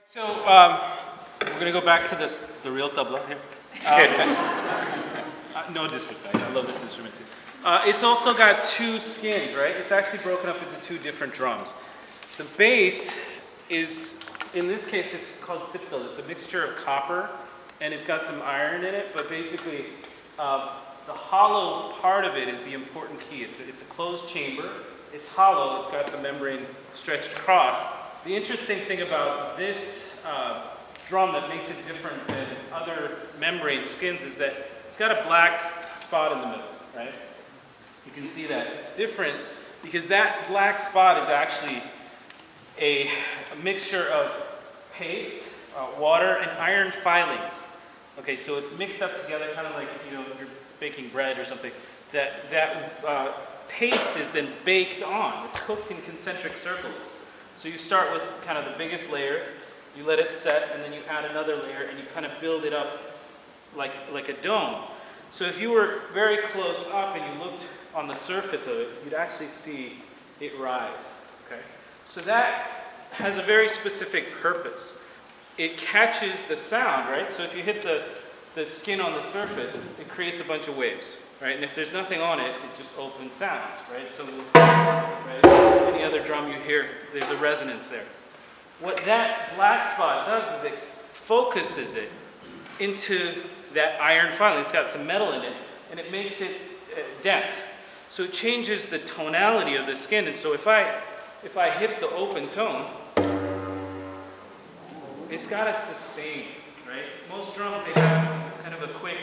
So we're going to go back to the real tabla here. No disrespect, I love this instrument too. It's also got two skins, right? It's actually broken up into two different drums. The bass is, in this case, it's called pittal. It's a mixture of copper and it's got some iron in it, but basically the hollow part of it is the important key. It's a closed chamber. It's hollow. It's got the membrane stretched across. The interesting thing about this drum that makes it different than other membrane skins is that it's got a black spot in the middle, right? You can see that. It's different because that black spot is actually a mixture of paste, water, and iron filings. Okay, so it's mixed up together, kind of like, you know, if you're baking bread or something. That paste is then baked on. It's cooked in concentric circles. So you start with kind of the biggest layer, you let it set, and then you add another layer, and you kind of build it up like a dome. So if you were very close up and you looked on the surface of it, you'd actually see it rise. Okay? So that has a very specific purpose. It catches the sound, right? So if you hit the skin on the surface, it creates a bunch of waves, right? And if there's nothing on it, it just opens sound, right? So right, any other drum you hear, there's a resonance there. What that black spot does is it focuses it into that iron filing. It's got some metal in it, and it makes it dense. So it changes the tonality of the skin. And so if I hit the open tone, it's got a sustain, right? Most drums, they have kind of a quick,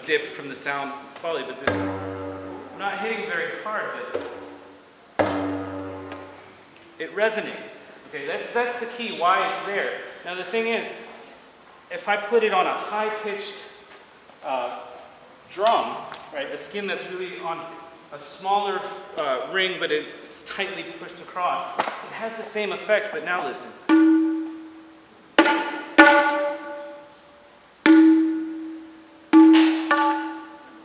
dip from the sound quality, but this, I'm not hitting very hard, but it resonates. Okay, that's the key, why it's there. Now the thing is, if I put it on a high-pitched drum, right, a skin that's really on a smaller ring, but it's tightly pushed across, it has the same effect, but now listen.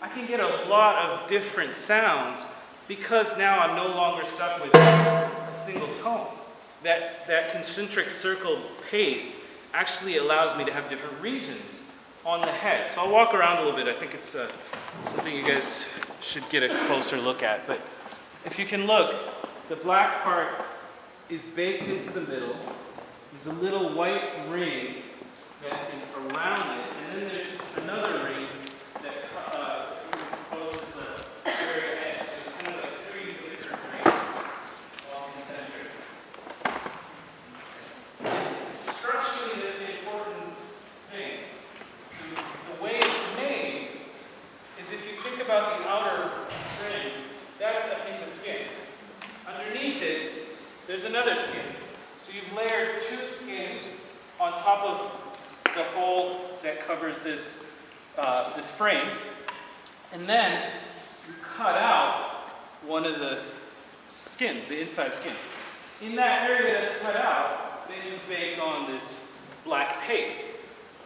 I can get a lot of different sounds because now I'm no longer stuck with a single tone. That concentric circle paste actually allows me to have different regions on the head. So I'll walk around a little bit. I think it's something you guys should get a closer look at. But if you can look, the black part is baked into the middle. There's a little white ring that is around it, and then there's another ring that composes the very edge. So it's kind of like three different rings, all concentric. Structurally, that's the important thing. The way it's made is if you think about the outer ring, that's a piece of skin. Underneath it, there's another skin. So you've layered two skins on top of the hole that covers this frame, and then you cut out one of the skins, the inside skin. In that area that's cut out, then you bake on this black paste.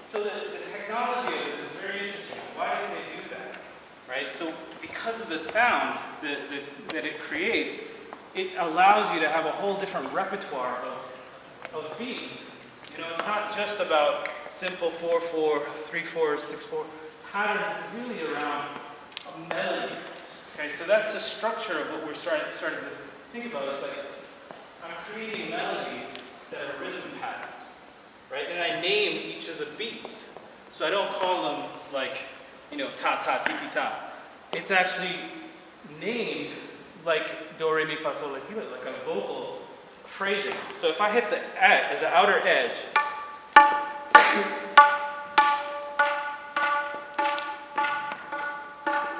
So the technology of this is very interesting. Why did they do that? Right? So because of the sound that it creates, it allows you to have a whole different repertoire of beats. You know, it's not just about simple 4/4, 3/4, 6/4 patterns. It's really around a melody. Okay, so that's the structure of what we're starting to think about. It's like I'm creating melodies that are rhythm patterns, right? And I name each of the beats. So I don't call them like, you know, ta ta ti ti ta. It's actually named like do re mi fa sol la ti la, like a vocal phrasing. So if I hit the outer edge,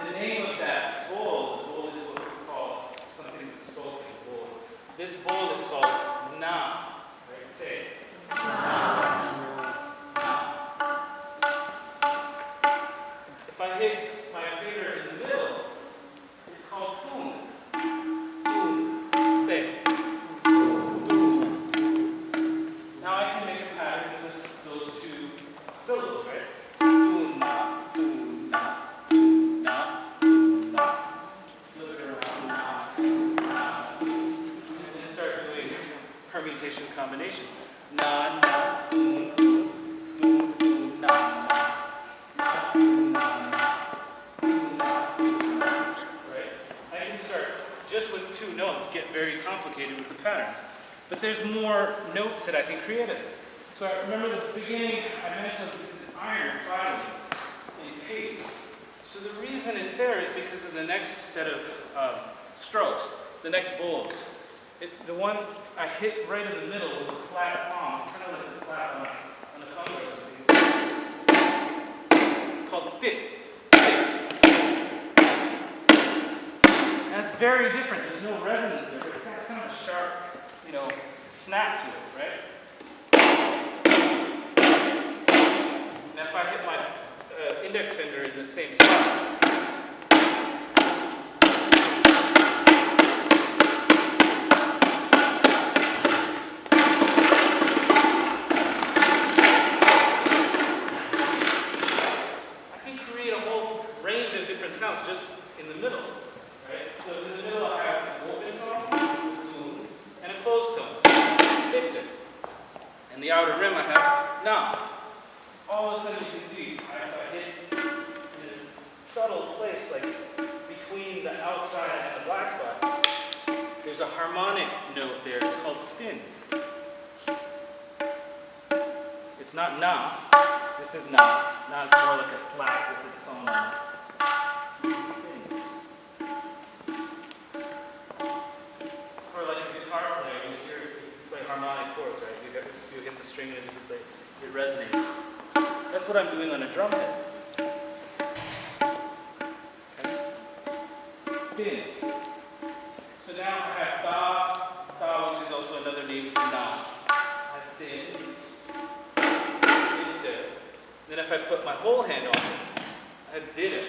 the name of that bowl, the bowl is what we call something that's spoken bowl. This bowl is called na. Right? Say it. Na. Na. If I hit my finger in the middle, it's called boom. Boom. Say it. Now I can make a pattern with those two syllables, right? Boom, na, boom, na, boom, na, boom, na. Flip it around, na, na, and then start doing na, na, doom, doom, doom, doom, na, na, na, doom, na, na, doom, na, doom, na. Right? I can start just with two notes, get very complicated with the patterns. But there's more notes that I can create. So I remember the beginning, I mentioned this iron filings in paste. So the reason it's there is because of the next set of strokes, the next bulbs. The one I hit right in the middle with a flat palm, it's kind of like a slap on the conga or something. It's called bit. And it's very different. There's no resonance there. It's got kind of a sharp, snap to it, right? And if I hit my index finger in the same spot, I can create a whole range of different sounds just in the middle, right? So in the middle I have an open tone, and a closed tone, victor. And the outer rim I have na. All of a sudden you can see, if I hit in a subtle place, like between the outside and the black spot, there's a harmonic note there, it's called thin. It's not na, this is na. Na is more like a slap with the tone on it. This is thin. For like a guitar player, you play harmonic chords, right? You get the string in a different place. It resonates. That's what I'm doing on a drum head. Okay. Thin. So now I have da, which is also another name for na. I have thin, de. Then if I put my whole hand on it, I have did it.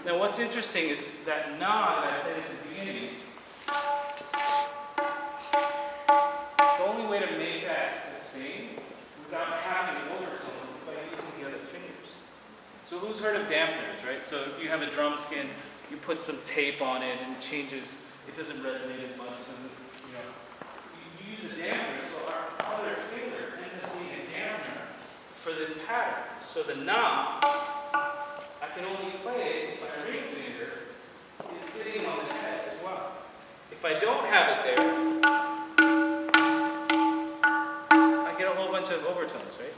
Now what's interesting is that na that I played at the beginning, the only way to make that sustain without having overtones is by using the other fingers. So who's heard of dampeners, right? So if you have a drum skin, you put some tape on it and it changes, it doesn't resonate as much. You use a dampener, so our other finger ends up being a dampener for this pattern. So the na, I can only play it if my ring finger is sitting on the head as well. If I don't have it there, I get a whole bunch of overtones, right?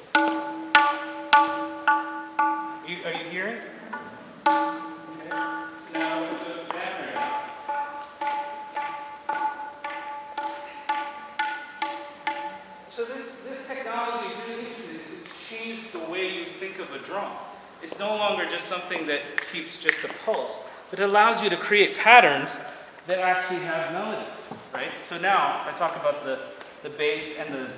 Are you hearing? Okay. So now I'm going to go to dampener. So this technology is really interesting. It's changed the way you think of a drum. It's no longer just something that keeps just a pulse, but it allows you to create patterns that actually have melodies, right? So now, if I talk about the bass and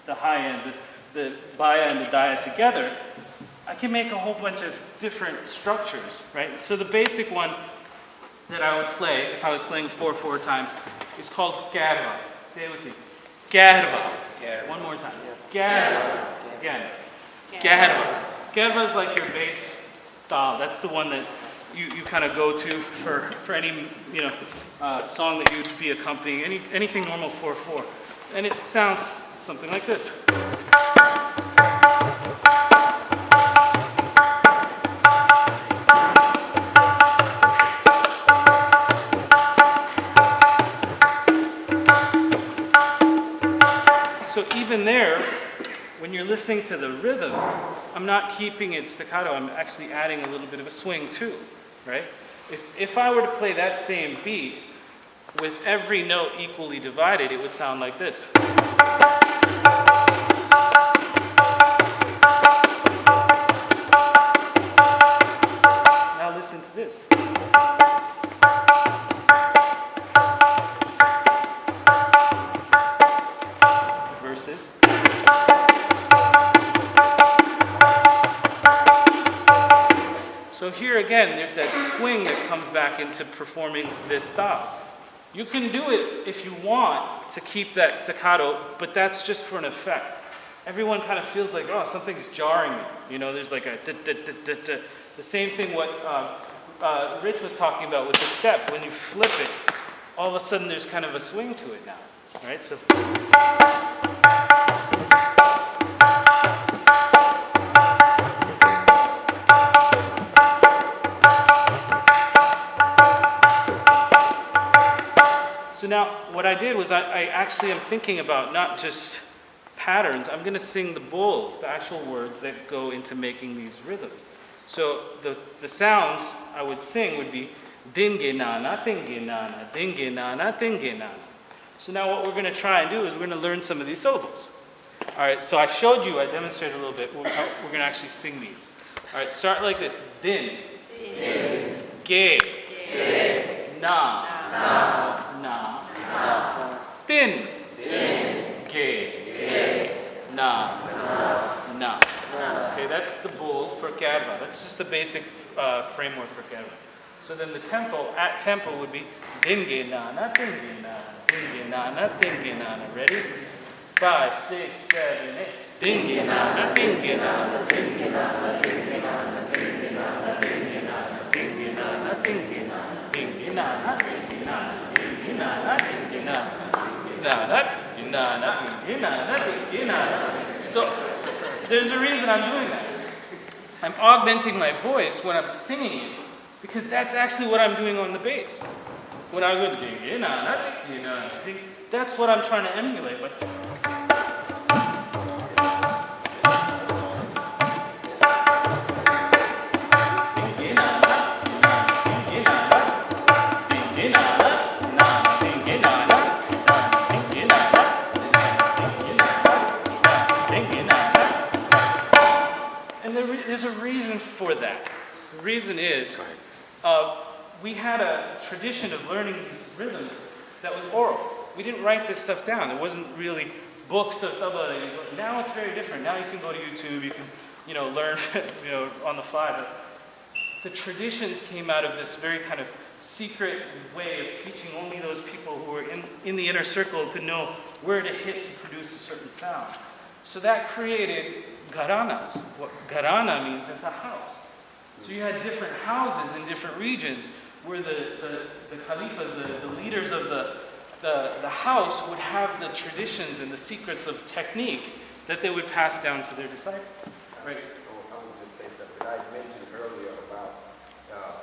the high end, the baya and the daya together, I can make a whole bunch of different structures, right? So the basic one that I would play, if I was playing 4/4 time, is called garva. Say it with me. Garva. One more time. Garva. Again. Garva. Garva is like your bass style. That's the one that you kind of go to for any song that you'd be accompanying, anything normal 4/4. And it sounds something like this. So even there, when you're listening to the rhythm, I'm not keeping it staccato, I'm actually adding a little bit of a swing too, right? If I were to play that same beat with every note equally divided, it would sound like this. Now listen to this. Verses. So here again, there's that swing that comes back into performing this style. You can do it if you want to keep that staccato, but that's just for an effect. Everyone kind of feels like, oh, something's jarring me. There's like a da-da-da-da-da. The same thing what Rich was talking about with the step, when you flip it, all of a sudden there's kind of a swing to it now, right? So. So now what I did was I actually am thinking about not just patterns, I'm going to sing the bowls, the actual words that go into making these rhythms. So the sounds I would sing would be dinge nana, dinge nana, dinge nana, dinge nana. So now what we're going to try and do is we're going to learn some of these syllables. All right, so I showed you, I demonstrated a little bit, we're going to actually sing these. All right, start like this. Din, din. Ge, ge. Na, na, na, na. Din, din. Ge, ge. Na, na, na. Okay, that's the bowl for Gava. That's just the basic framework for Gava. So then the tempo, at tempo would be dinge na na dinge na dinge na na dinge na na. Ready? 5, 6, 7, 8. Dinge na na dinge na na dinge na na dinge na na dinge na na dinge na na dinge na na dinge na na dinge na na dinge na na dinge na na dinge na na dinge na na. So there's a reason I'm doing that. I'm augmenting my voice when I'm singing it, because that's actually what I'm doing on the bass. When I was going that's what I'm trying to emulate. But there's a reason for that. The reason is we had a tradition of learning these rhythms that was oral. We didn't write this stuff down. There wasn't really books of tabla. Now it's very different. Now you can go to YouTube. You can, learn, on the fly. But the traditions came out of this very kind of secret way of teaching only those people who were in the inner circle to know where to hit to produce a certain sound. So that created gharanas. What gharana means is a house. So you had different houses in different regions where the khalifas, the leaders of the house would have the traditions and the secrets of technique that they would pass down to their disciples. Right? I would just say something. I mentioned earlier about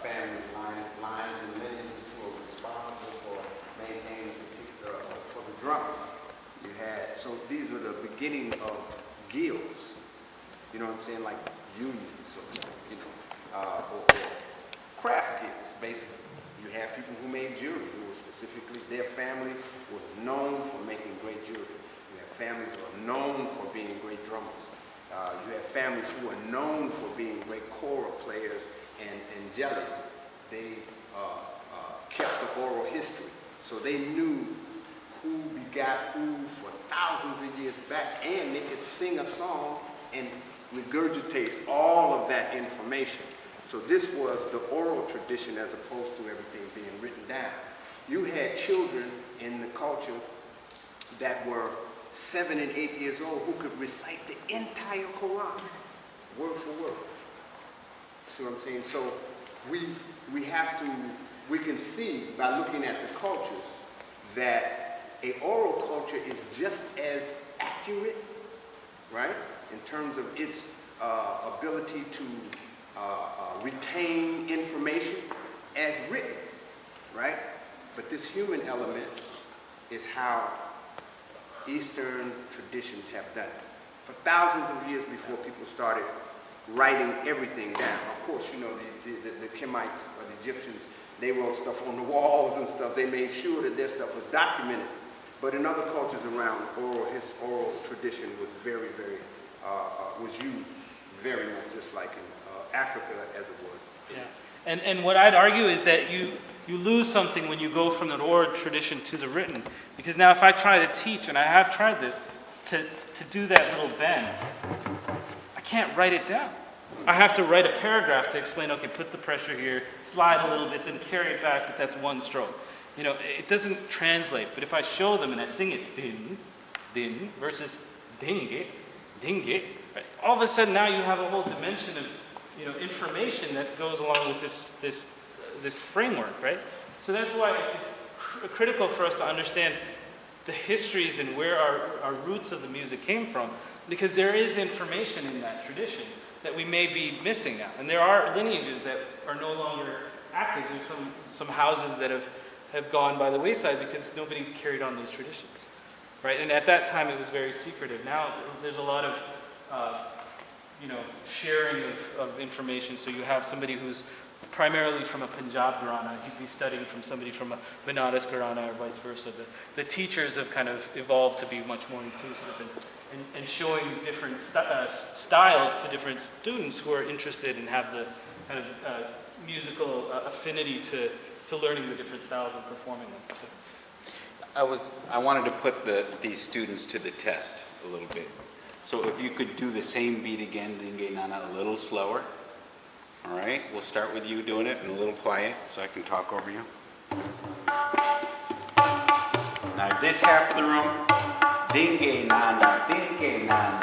families, lines, and lineages who are responsible for maintaining particular, for the drum. You had, so these were the beginning of guilds. You know what I'm saying? Like unions, so to speak, or craft guilds, basically. You had people who made jewelry, who were specifically, their family was known for making great jewelry. You had families who were known for being great drummers. You had families who were known for being great choral players and jellies. They kept the oral history, so they knew who begat who for thousands of years back, and they could sing a song and regurgitate all of that information. So this was the oral tradition as opposed to everything being written down. You had children in the culture that were 7 and 8 years old who could recite the entire Quran, word for word. See what I'm saying? So we can see by looking at the cultures that a oral culture is just as accurate, right, in terms of its ability to retain information as written, right? But this human element is how Eastern traditions have done it. For thousands of years before people started writing everything down. Of course, the Kemites or the Egyptians, they wrote stuff on the walls and stuff. They made sure that their stuff was documented. But in other cultures around, oral tradition was very, very, was used very much just like in Africa as it was. Yeah, and what I'd argue is that you lose something when you go from the oral tradition to the written. Because now if I try to teach, and I have tried this, to do that little bend, I can't write it down. I have to write a paragraph to explain, okay, put the pressure here, slide a little bit, then carry it back, but that's one stroke. It doesn't translate, but if I show them and I sing it, din, versus dinge, right? All of a sudden now you have a whole dimension of, information that goes along with this this framework, right? So that's why it's critical for us to understand the histories and where our roots of the music came from, because there is information in that tradition that we may be missing now. And there are lineages that are no longer active. There's some houses that have gone by the wayside because nobody carried on those traditions, right? And at that time it was very secretive. Now there's a lot of sharing of information. So you have somebody who's primarily from a Punjab Gharana, he'd be studying from somebody from a Banaras Gharana or vice versa. The teachers have kind of evolved to be much more inclusive and showing different styles to different students who are interested and have the kind of musical affinity to learning the different styles and performing them. So. I wanted to put these students to the test a little bit. So if you could do the same beat again, Dinge Nana, a little slower. All right, we'll start with you doing it and a little quiet so I can talk over you. Now this half of the room, Dinge Nana, Dinge Nana.